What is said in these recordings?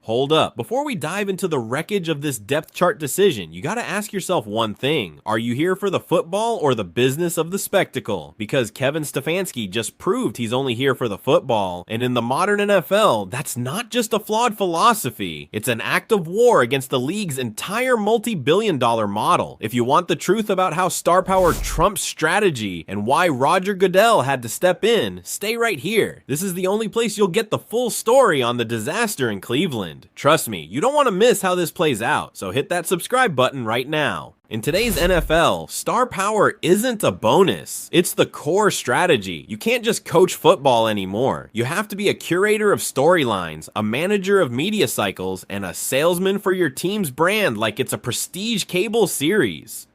Hold up. Before we dive into the wreckage of this depth chart decision, you gotta ask yourself one thing. Are you here for the football or the business of the spectacle? Because Kevin Stefanski just proved he's only here for the football, and in the modern NFL, that's not just a flawed philosophy. It's an act of war against the league's entire multi-billion-dollar model. If you want the truth about how star power trumps strategy and why Roger Goodell had to step in, stay right here. This is the only place you'll get the full story on the disaster in Cleveland. Trust me, you don't want to miss how this plays out, so hit that subscribe button right now. In today's NFL, star power isn't a bonus. It's the core strategy. You can't just coach football anymore. You have to be a curator of storylines, a manager of media cycles, and a salesman for your team's brand like it's a prestige cable series.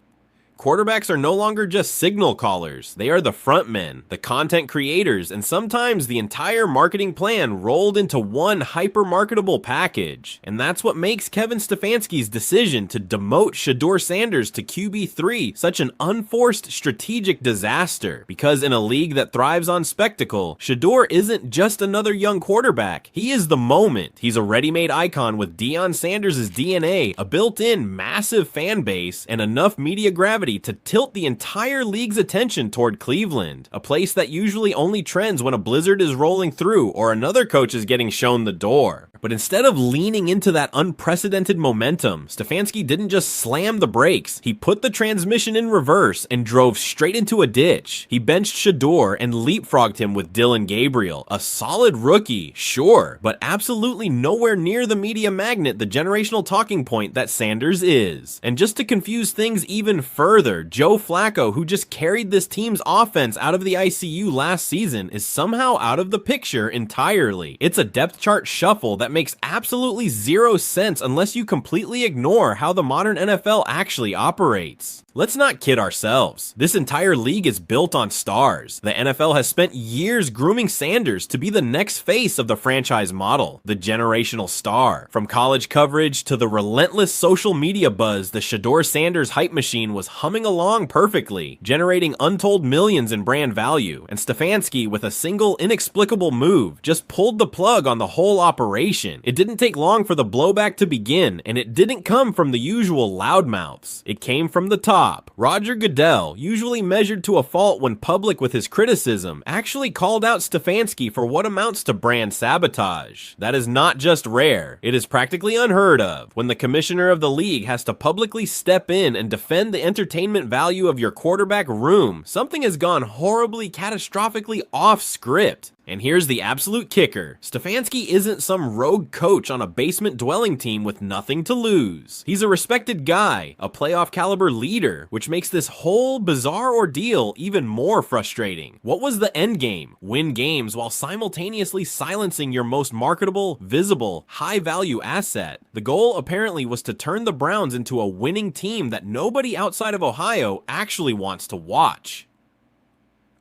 Quarterbacks are no longer just signal callers. They are the front men, the content creators, and sometimes the entire marketing plan rolled into one hyper-marketable package. And that's what makes Kevin Stefanski's decision to demote Shedeur Sanders to QB3 such an unforced strategic disaster. Because in a league that thrives on spectacle, Shedeur isn't just another young quarterback. He is the moment. He's a ready-made icon with Deion Sanders' DNA, a built-in massive fan base, and enough media gravity to tilt the entire league's attention toward Cleveland, a place that usually only trends when a blizzard is rolling through or another coach is getting shown the door. But instead of leaning into that unprecedented momentum, Stefanski didn't just slam the brakes, he put the transmission in reverse and drove straight into a ditch. He benched Shedeur and leapfrogged him with Dillon Gabriel, a solid rookie, sure, but absolutely nowhere near the media magnet, the generational talking point that Sanders is. And just to confuse things even further, Joe Flacco, who just carried this team's offense out of the ICU last season, is somehow out of the picture entirely. It's a depth chart shuffle that makes absolutely zero sense unless you completely ignore how the modern NFL actually operates. Let's not kid ourselves. This entire league is built on stars. The NFL has spent years grooming Sanders to be the next face of the franchise model, the generational star. From college coverage to the relentless social media buzz, the Shedeur Sanders hype machine was humming along perfectly, generating untold millions in brand value. And Stefanski, with a single inexplicable move, just pulled the plug on the whole operation. It didn't take long for the blowback to begin, and it didn't come from the usual loudmouths. It came from the top. Roger Goodell, usually measured to a fault when public with his criticism, actually called out Stefanski for what amounts to brand sabotage. That is not just rare, it is practically unheard of. When the commissioner of the league has to publicly step in and defend the entertainment value of your quarterback room, something has gone horribly, catastrophically off script. And here's the absolute kicker. Stefanski isn't some rogue coach on a basement dwelling team with nothing to lose. He's a respected guy, a playoff caliber leader, which makes this whole bizarre ordeal even more frustrating. What was the end game? Win games while simultaneously silencing your most marketable, visible, high-value asset. The goal apparently was to turn the Browns into a winning team that nobody outside of Ohio actually wants to watch.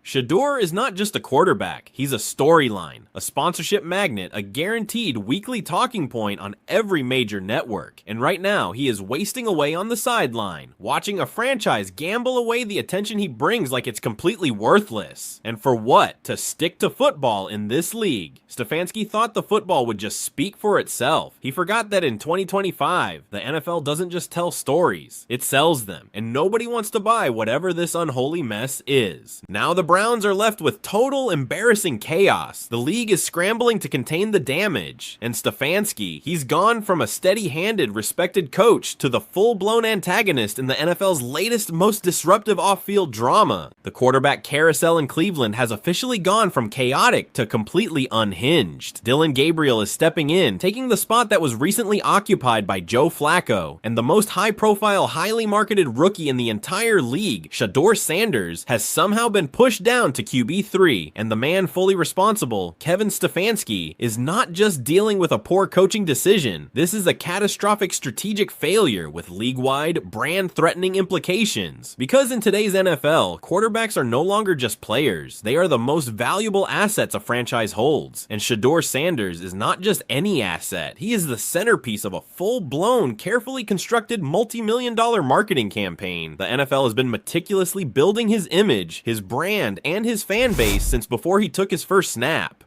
Shedeur is not just a quarterback, he's a storyline, a sponsorship magnet, a guaranteed weekly talking point on every major network. And right now, he is wasting away on the sideline, watching a franchise gamble away the attention he brings like it's completely worthless. And for what? To stick to football in this league. Stefanski thought the football would just speak for itself. He forgot that in 2025, the NFL doesn't just tell stories, it sells them. And nobody wants to buy whatever this unholy mess is. Now the Browns are left with total embarrassing chaos. The league is scrambling to contain the damage. And Stefanski, he's gone from a steady-handed, respected coach to the full-blown antagonist in the NFL's latest, most disruptive off-field drama. The quarterback carousel in Cleveland has officially gone from chaotic to completely unhinged. Dillon Gabriel is stepping in, taking the spot that was recently occupied by Joe Flacco. And the most high-profile, highly marketed rookie in the entire league, Shedeur Sanders, has somehow been pushed down to QB3, and the man fully responsible, Kevin Stefanski, is not just dealing with a poor coaching decision. This is a catastrophic strategic failure with league-wide, brand-threatening implications. Because in today's NFL, quarterbacks are no longer just players. They are the most valuable assets a franchise holds. And Shedeur Sanders is not just any asset. He is the centerpiece of a full-blown, carefully constructed multi-million-dollar marketing campaign. The NFL has been meticulously building his image, his brand, and his fan base since before he took his first snap.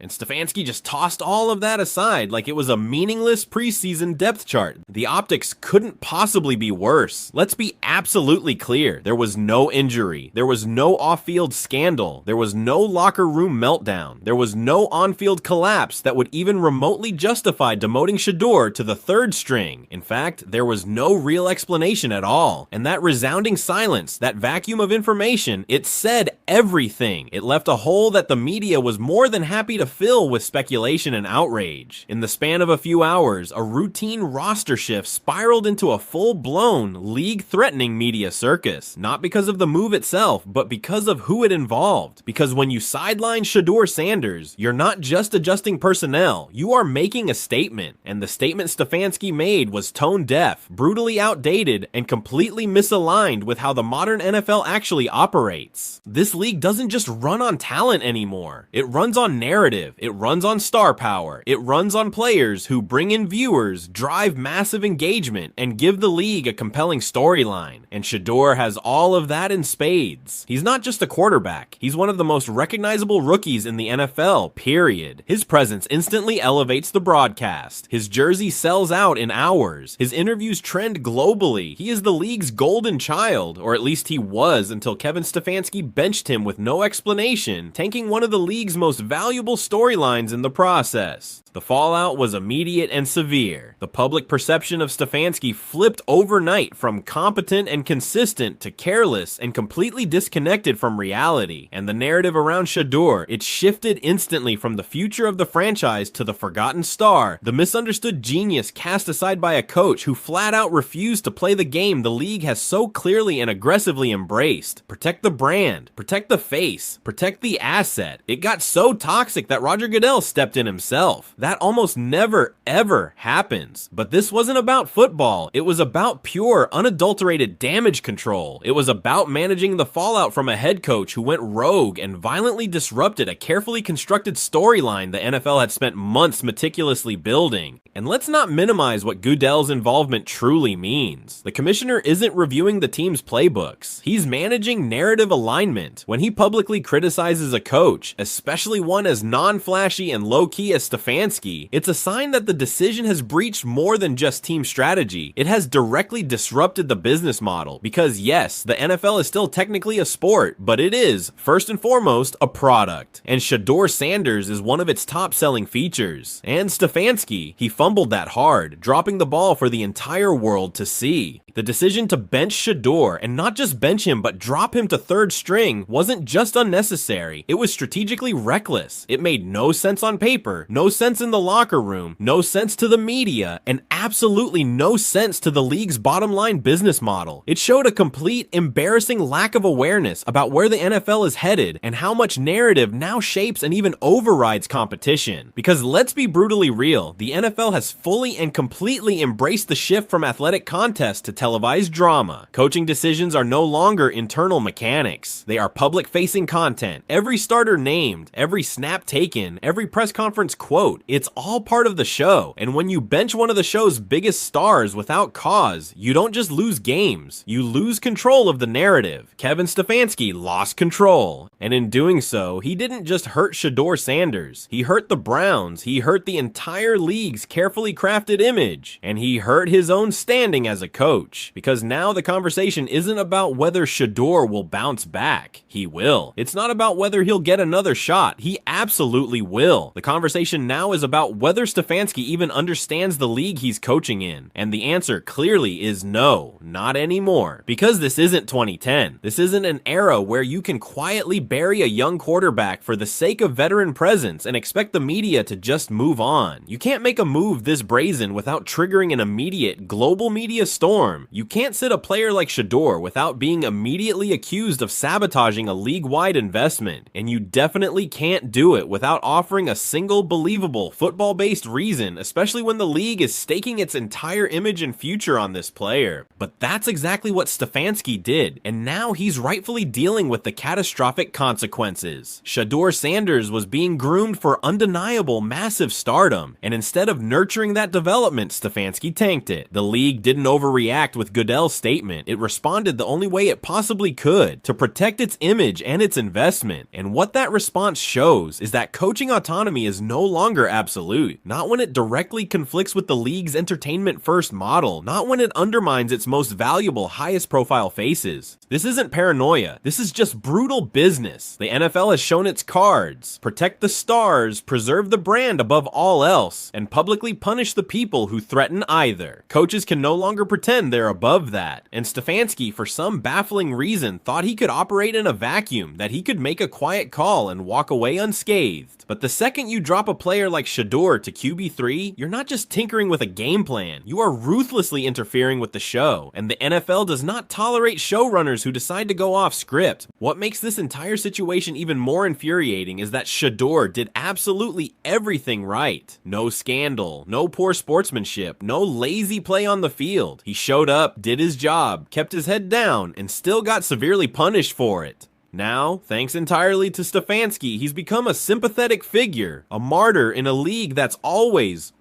And Stefanski just tossed all of that aside like it was a meaningless preseason depth chart. The optics couldn't possibly be worse. Let's be absolutely clear. There was no injury. There was no off-field scandal. There was no locker room meltdown. There was no on-field collapse that would even remotely justify demoting Shedeur to the third string. In fact, there was no real explanation at all. And that resounding silence, that vacuum of information, it said everything. It left a hole that the media was more than happy to fill with speculation and outrage. In the span of a few hours, a routine roster shift spiraled into a full-blown, league-threatening media circus. Not because of the move itself, but because of who it involved. Because when you sideline Shedeur Sanders, you're not just adjusting personnel, you are making a statement. And the statement Stefanski made was tone-deaf, brutally outdated, and completely misaligned with how the modern NFL actually operates. This league doesn't just run on talent anymore. It runs on narrative, it runs on star power, it runs on players who bring in viewers, drive massive engagement, and give the league a compelling storyline. And Shedeur has all of that in spades. He's not just a quarterback, he's one of the most recognizable rookies in the NFL, period. His presence instantly elevates the broadcast. His jersey sells out in hours. His interviews trend globally. He is the league's golden child, or at least he was until Kevin Stefanski benched him with no explanation, tanking one of the league's most valuable storylines in the process. The fallout was immediate and severe. The public perception of Stefanski flipped overnight from competent and consistent to careless and completely disconnected from reality. And the narrative around Shedeur, it shifted instantly from the future of the franchise to the forgotten star, the misunderstood genius cast aside by a coach who flat out refused to play the game the league has so clearly and aggressively embraced. Protect the brand, protect the face, protect the asset. It got so toxic that Roger Goodell stepped in himself. That almost never, ever happens. But this wasn't about football. It was about pure, unadulterated damage control. It was about managing the fallout from a head coach who went rogue and violently disrupted a carefully constructed storyline the NFL had spent months meticulously building. And let's not minimize what Goodell's involvement truly means. The commissioner isn't reviewing the team's playbooks. He's managing narrative alignment. When he publicly criticizes a coach, especially one as non-flashy and low-key as Stefanski, it's a sign that the decision has breached more than just team strategy. It has directly disrupted the business model. Because yes, the NFL is still technically a sport, but it is, first and foremost, a product. And Shedeur Sanders is one of its top-selling features. And Stefanski, he fumbled that hard, dropping the ball for the entire world to see. The decision to bench Shedeur, and not just bench him, but drop him to third string, wasn't just unnecessary, it was strategically reckless. It made no sense on paper, no sense in the locker room, no sense to the media, and absolutely no sense to the league's bottom line business model. It showed a complete, embarrassing lack of awareness about where the NFL is headed, and how much narrative now shapes and even overrides competition. Because let's be brutally real, the NFL has fully and completely embraced the shift from athletic contest to televised drama. Coaching decisions are no longer internal mechanics. They are public-facing content. Every starter named, every snap taken, every press conference quote, it's all part of the show. And when you bench one of the show's biggest stars without cause, you don't just lose games, you lose control of the narrative. Kevin Stefanski lost control. And in doing so, he didn't just hurt Shedeur Sanders. He hurt the Browns. He hurt the entire league's carefully crafted image. And he hurt his own standing as a coach. Because now the conversation isn't about whether Shedeur will bounce back. He will. It's not about whether he'll get another shot. He absolutely will. The conversation now is about whether Stefanski even understands the league he's coaching in. And the answer clearly is no, not anymore. Because this isn't 2010. This isn't an era where you can quietly bury a young quarterback for the sake of veteran presence and expect the media to just move on. You can't make a move this brazen without triggering an immediate global media storm. You can't sit a player like Shedeur without being immediately accused of sabotaging a league-wide investment. And you definitely can't do it without offering a single believable football-based reason, especially when the league is staking its entire image and future on this player. But that's exactly what Stefanski did, and now he's rightfully dealing with the catastrophic consequences. Shedeur Sanders was being groomed for undeniable massive stardom, and instead of nurturing that development, Stefanski tanked it. The league didn't overreact react with Goodell's statement. It responded the only way it possibly could to protect its image and its investment. And what that response shows is that coaching autonomy is no longer absolute. Not when it directly conflicts with the league's entertainment-first model. Not when it undermines its most valuable, highest-profile faces. This isn't paranoia. This is just brutal business. The NFL has shown its cards. Protect the stars, preserve the brand above all else, and publicly punish the people who threaten either. Coaches can no longer pretend they're above that. And Stefanski, for some baffling reason, thought he could operate in a vacuum, that he could make a quiet call and walk away unscathed. But the second you drop a player like Shedeur to QB3, you're not just tinkering with a game plan. You are ruthlessly interfering with the show, and the NFL does not tolerate showrunners who decide to go off script. What makes this entire situation even more infuriating is that Shedeur did absolutely everything right. No scandal, no poor sportsmanship, no lazy play on the field. He showed up, did his job, kept his head down, and still got severely punished for it. Now, thanks entirely to Stefanski, he's become a sympathetic figure, a martyr in a league that's always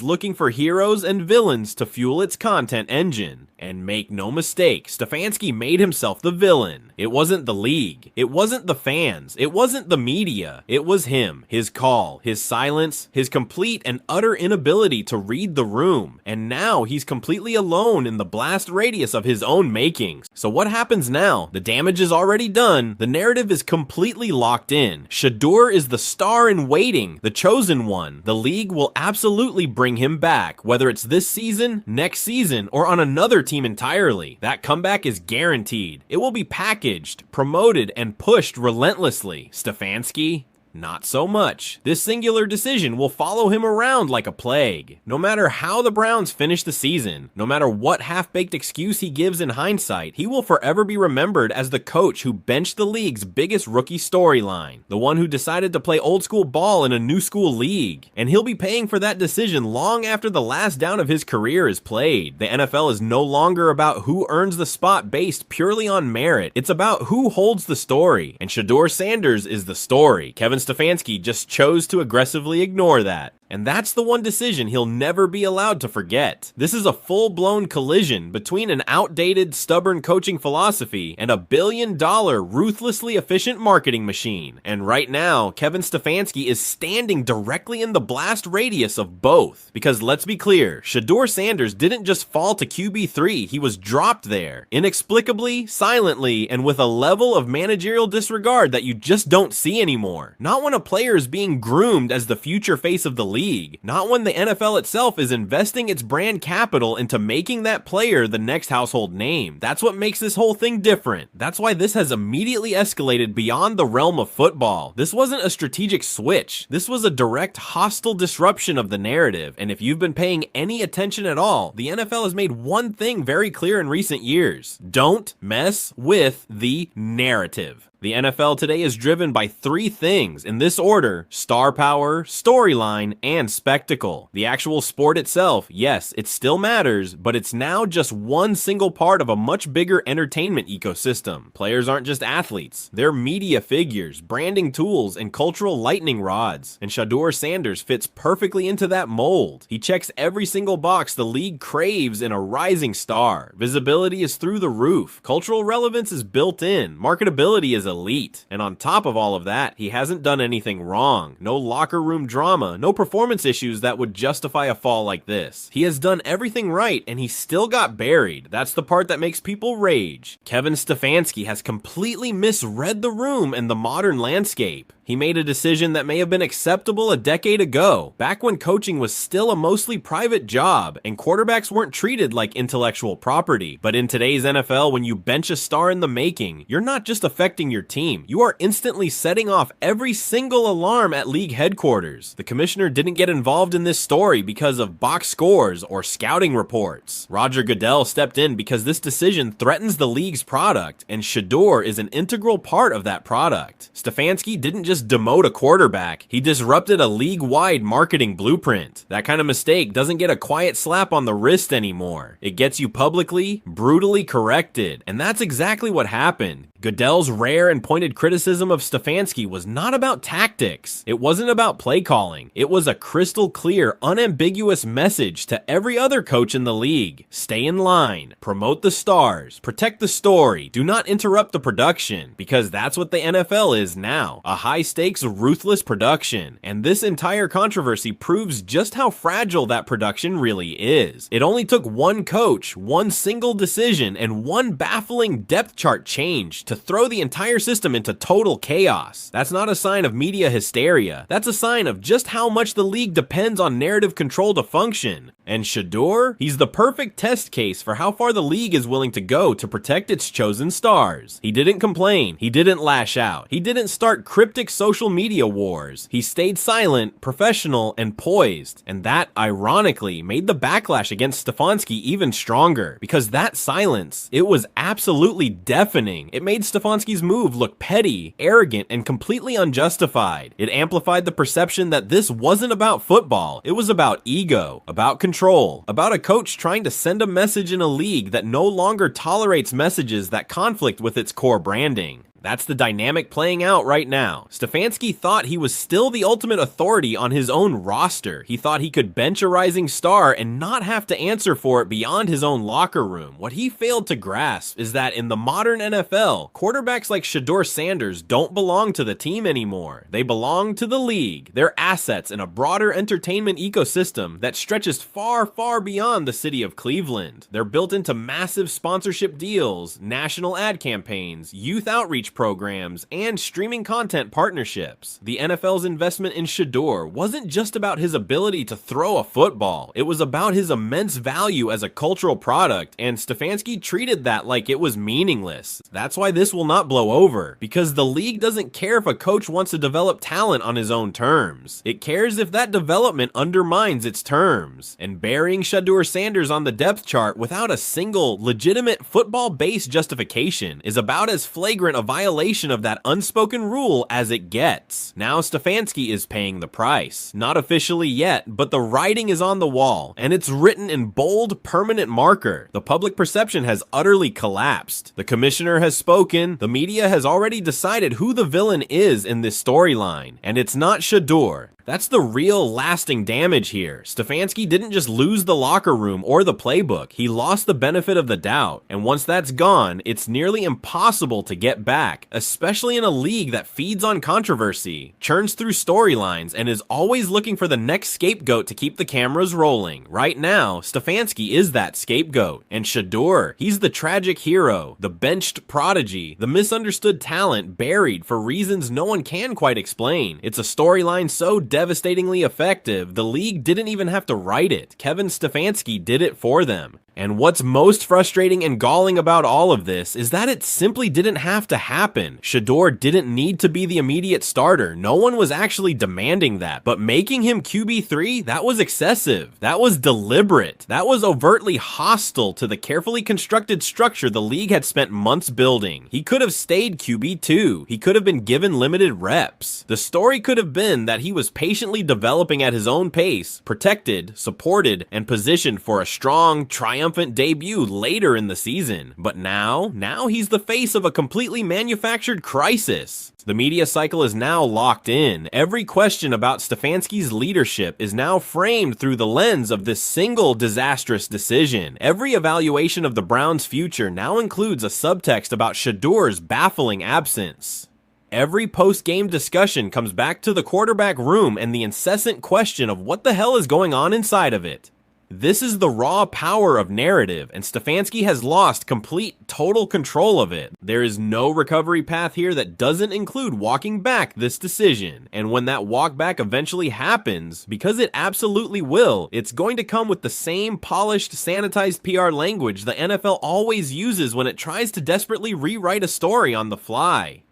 looking for heroes and villains to fuel its content engine. And make no mistake, Stefanski made himself the villain. It wasn't the league. It wasn't the fans. It wasn't the media. It was him, his call, his silence, his complete and utter inability to read the room. And now he's completely alone in the blast radius of his own makings. So what happens now? The damage is already done. The narrative is completely locked in. Shedeur is the star in waiting, the chosen one. The league will absolutely bring him back, whether it's this season, next season, or on another team entirely. That comeback is guaranteed. It will be packaged, promoted, and pushed relentlessly. Stefanski? Not so much. This singular decision will follow him around like a plague. No matter how the Browns finish the season, no matter what half-baked excuse he gives in hindsight, he will forever be remembered as the coach who benched the league's biggest rookie storyline, the one who decided to play old-school ball in a new-school league. And he'll be paying for that decision long after the last down of his career is played. The NFL is no longer about who earns the spot based purely on merit. It's about who holds the story, and Shedeur Sanders is the story. Kevin Stefanski just chose to aggressively ignore that. And that's the one decision he'll never be allowed to forget. This is a full-blown collision between an outdated, stubborn coaching philosophy and a billion-dollar, ruthlessly efficient marketing machine. And right now, Kevin Stefanski is standing directly in the blast radius of both. Because let's be clear, Shedeur Sanders didn't just fall to QB3, he was dropped there. Inexplicably, silently, and with a level of managerial disregard that you just don't see anymore. Not when a player is being groomed as the future face of the league. Not when the NFL itself is investing its brand capital into making that player the next household name. That's what makes this whole thing different. That's why this has immediately escalated beyond the realm of football. This wasn't a strategic switch. This was a direct hostile disruption of the narrative. And if you've been paying any attention at all, the NFL has made one thing very clear in recent years. Don't mess with the narrative. The NFL today is driven by three things, in this order: star power, storyline, and spectacle. The actual sport itself, yes, it still matters, but it's now just one single part of a much bigger entertainment ecosystem. Players aren't just athletes, they're media figures, branding tools, and cultural lightning rods. And Shedeur Sanders fits perfectly into that mold. He checks every single box the league craves in a rising star. Visibility is through the roof, cultural relevance is built in, marketability is elite. And on top of all of that, he hasn't done anything wrong. No locker room drama, no performance issues that would justify a fall like this. He has done everything right and he still got buried. That's the part that makes people rage. Kevin Stefanski has completely misread the room and the modern landscape. He made a decision that may have been acceptable a decade ago, back when coaching was still a mostly private job and quarterbacks weren't treated like intellectual property. But in today's NFL, when you bench a star in the making, you're not just affecting your team, you are instantly setting off every single alarm at league headquarters. The commissioner didn't get involved in this story because of box scores or scouting reports. Roger Goodell stepped in because this decision threatens the league's product, and Shedeur is an integral part of that product. Stefanski didn't just demote a quarterback, he disrupted a league-wide marketing blueprint. That kind of mistake doesn't get a quiet slap on the wrist anymore. It gets you publicly, brutally corrected. And that's exactly what happened. Goodell's rare and pointed criticism of Stefanski was not about tactics. It wasn't about play calling. It was a crystal clear, unambiguous message to every other coach in the league. Stay in line, promote the stars, protect the story, do not interrupt the production, because that's what the NFL is now, a high-stakes, ruthless production. And this entire controversy proves just how fragile that production really is. It only took one coach, one single decision, and one baffling depth chart change to throw the entire system into total chaos. That's not a sign of media hysteria. That's a sign of just how much the league depends on narrative control to function. And Shedeur? He's the perfect test case for how far the league is willing to go to protect its chosen stars. He didn't complain. He didn't lash out. He didn't start cryptic social media wars. He stayed silent, professional, and poised. And that, ironically, made the backlash against Stefanski even stronger. Because that silence, it was absolutely deafening. It made Stefanski's move look petty, arrogant, and completely unjustified. It amplified the perception that this wasn't about football. It was about ego, about control, about a coach trying to send a message in a league that no longer tolerates messages that conflict with its core branding. That's the dynamic playing out right now. Stefanski thought he was still the ultimate authority on his own roster. He thought he could bench a rising star and not have to answer for it beyond his own locker room. What he failed to grasp is that in the modern NFL, quarterbacks like Shedeur Sanders don't belong to the team anymore. They belong to the league. They're assets in a broader entertainment ecosystem that stretches far, far beyond the city of Cleveland. They're built into massive sponsorship deals, national ad campaigns, youth outreach programs, and streaming content partnerships. The NFL's investment in Shedeur wasn't just about his ability to throw a football. It was about his immense value as a cultural product, and Stefanski treated that like it was meaningless. That's why this will not blow over, because the league doesn't care if a coach wants to develop talent on his own terms. It cares if that development undermines its terms. And burying Shedeur Sanders on the depth chart without a single legitimate football-based justification is about as flagrant a violation of that unspoken rule as it gets. Now Stefanski is paying the price. Not officially yet, but the writing is on the wall, and it's written in bold, permanent marker. The public perception has utterly collapsed. The commissioner has spoken. The media has already decided who the villain is in this storyline, and it's not Shedeur. That's the real lasting damage here. Stefanski didn't just lose the locker room or the playbook, he lost the benefit of the doubt. And once that's gone, it's nearly impossible to get back, especially in a league that feeds on controversy, churns through storylines, and is always looking for the next scapegoat to keep the cameras rolling. Right now, Stefanski is that scapegoat. And Shedeur, he's the tragic hero, the benched prodigy, the misunderstood talent buried for reasons no one can quite explain. It's a storyline so devastatingly effective, the league didn't even have to write it. Kevin Stefanski did it for them. And what's most frustrating and galling about all of this is that it simply didn't have to happen. Shedeur didn't need to be the immediate starter. No one was actually demanding that. But making him QB3, that was excessive. That was deliberate. That was overtly hostile to the carefully constructed structure the league had spent months building. He could have stayed QB2. He could have been given limited reps. The story could have been that he was patiently developing at his own pace, protected, supported, and positioned for a strong, triumphant debut later in the season. But now he's the face of a completely manufactured crisis. The media cycle is now locked in. Every question about Stefanski's leadership is now framed through the lens of this single disastrous decision. Every evaluation of the Browns' future now includes a subtext about Shedeur's baffling absence. Every post-game discussion comes back to the quarterback room and the incessant question of what the hell is going on inside of it. This is the raw power of narrative, and Stefanski has lost complete, total control of it. There is no recovery path here that doesn't include walking back this decision. And when that walk back eventually happens, because it absolutely will, it's going to come with the same polished, sanitized PR language the NFL always uses when it tries to desperately rewrite a story on the fly.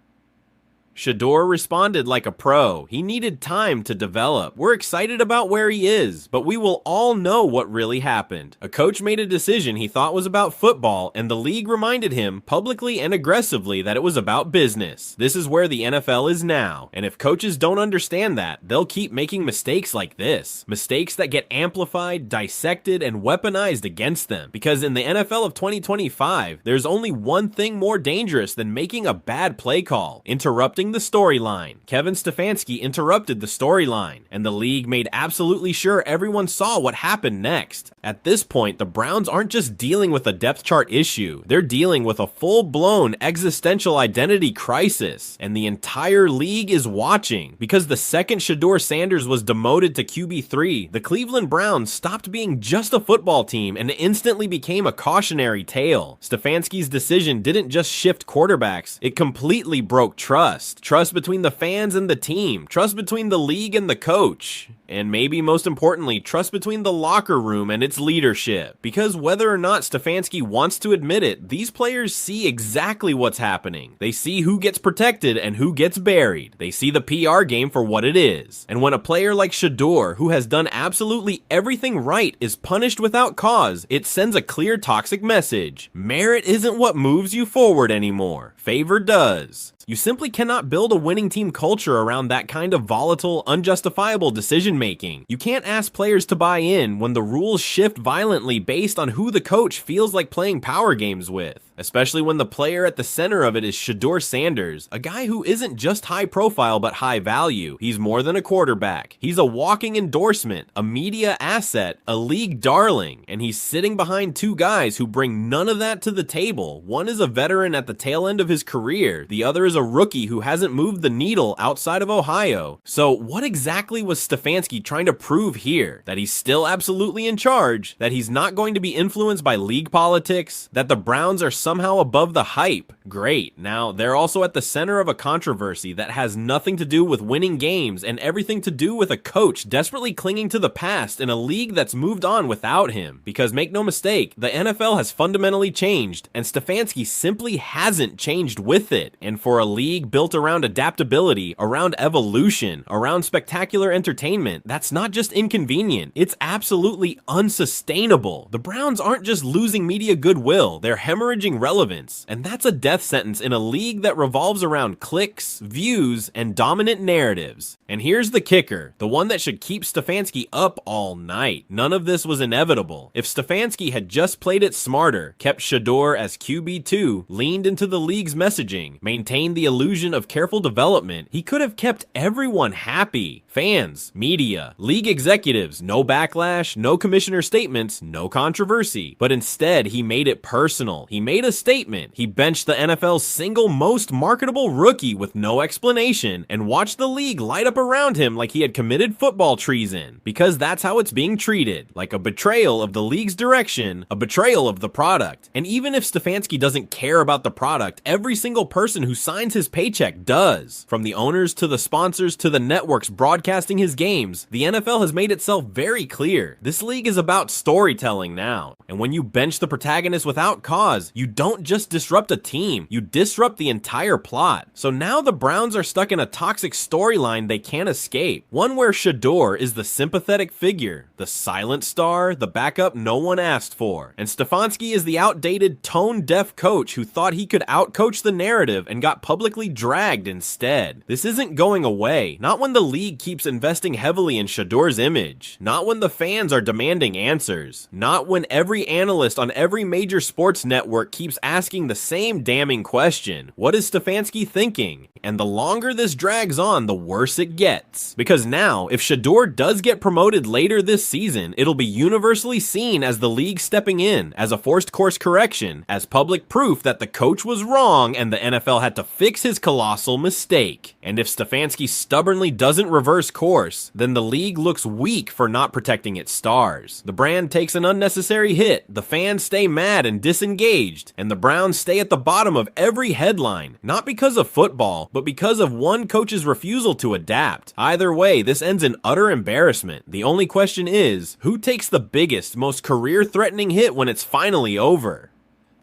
Shedeur responded like a pro. He needed time to develop. We're excited about where he is, but we will all know what really happened. A coach made a decision he thought was about football, and the league reminded him publicly and aggressively that it was about business. This is where the NFL is now, and if coaches don't understand that, they'll keep making mistakes like this. Mistakes that get amplified, dissected, and weaponized against them. Because in the NFL of 2025, there's only one thing more dangerous than making a bad play call: interrupting the storyline. Kevin Stefanski interrupted the storyline, and the league made absolutely sure everyone saw what happened next. At this point, the Browns aren't just dealing with a depth chart issue, they're dealing with a full-blown existential identity crisis, and the entire league is watching. Because the second Shedeur Sanders was demoted to QB3, the Cleveland Browns stopped being just a football team and instantly became a cautionary tale. Stefanski's decision didn't just shift quarterbacks, it completely broke trust. Trust between the fans and the team, trust between the league and the coach, and maybe most importantly, trust between the locker room and its leadership. Because whether or not Stefanski wants to admit it, these players see exactly what's happening. They see who gets protected and who gets buried. They see the PR game for what it is. And when a player like Shedeur, who has done absolutely everything right, is punished without cause, it sends a clear toxic message. Merit isn't what moves you forward anymore. Favor does. You simply cannot build a winning team culture around that kind of volatile, unjustifiable decision making. You can't ask players to buy in when the rules shift violently based on who the coach feels like playing power games with. Especially when the player at the center of it is Shedeur Sanders, a guy who isn't just high profile but high value. He's more than a quarterback. He's a walking endorsement, a media asset, a league darling, and he's sitting behind two guys who bring none of that to the table. One is a veteran at the tail end of his career, the other is a rookie who hasn't moved the needle outside of Ohio. So what exactly was Stefanski trying to prove here? That he's still absolutely in charge, that he's not going to be influenced by league politics, that the Browns are somehow above the hype? Great. Now, they're also at the center of a controversy that has nothing to do with winning games and everything to do with a coach desperately clinging to the past in a league that's moved on without him. Because make no mistake, the NFL has fundamentally changed, and Stefanski simply hasn't changed with it. And for a league built around adaptability, around evolution, around spectacular entertainment, that's not just inconvenient, it's absolutely unsustainable. The Browns aren't just losing media goodwill, they're hemorrhaging relevance, and that's a death sentence in a league that revolves around clicks, views, and dominant narratives. And here's the kicker, the one that should keep Stefanski up all night. None of this was inevitable. If Stefanski had just played it smarter, kept Shedeur as QB2, leaned into the league's messaging, maintained the illusion of careful development, he could have kept everyone happy. Fans, media, league executives, no backlash, no commissioner statements, no controversy. But instead, he made it personal. He made a statement. He benched the NFL's single most marketable rookie with no explanation and watched the league light up around him like he had committed football treason. Because that's how it's being treated. Like a betrayal of the league's direction, a betrayal of the product. And even if Stefanski doesn't care about the product, every single person who signs his paycheck does. From the owners to the sponsors to the networks broadcasting his games, the NFL has made itself very clear. This league is about storytelling now. And when you bench the protagonist without cause, you don't just disrupt a team, you disrupt the entire plot. So now the Browns are stuck in a toxic storyline they can't escape. One where Shedeur is the sympathetic figure, the silent star, the backup no one asked for. And Stefanski is the outdated, tone-deaf coach who thought he could outcoach the narrative and got publicly dragged instead. This isn't going away, not when the league keeps investing heavily in Shedeur's image, not when the fans are demanding answers, not when every analyst on every major sports network keeps asking the same damning question. What is Stefanski thinking? And the longer this drags on, the worse it gets. Because now, if Shedeur does get promoted later this season, it'll be universally seen as the league stepping in, as a forced course correction, as public proof that the coach was wrong and the NFL had to fix his colossal mistake. And if Stefanski stubbornly doesn't reverse course, then the league looks weak for not protecting its stars. The brand takes an unnecessary hit, the fans stay mad and disengaged, and the Browns stay at the bottom of every headline, not because of football, but because of one coach's refusal to adapt. Either way, this ends in utter embarrassment. The only question is, who takes the biggest, most career-threatening hit when it's finally over?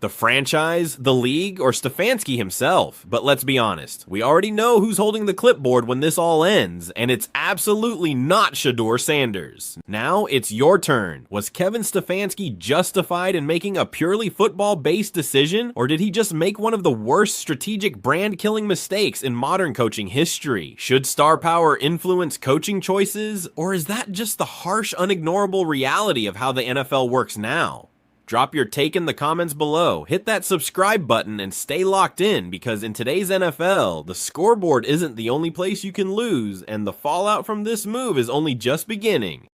The franchise, the league, or Stefanski himself? But let's be honest, we already know who's holding the clipboard when this all ends, and it's absolutely not Shedeur Sanders. Now it's your turn. Was Kevin Stefanski justified in making a purely football-based decision, or did he just make one of the worst strategic brand-killing mistakes in modern coaching history? Should star power influence coaching choices, or is that just the harsh, unignorable reality of how the NFL works now? Drop your take in the comments below, hit that subscribe button, and stay locked in, because in today's NFL, the scoreboard isn't the only place you can lose, and the fallout from this move is only just beginning.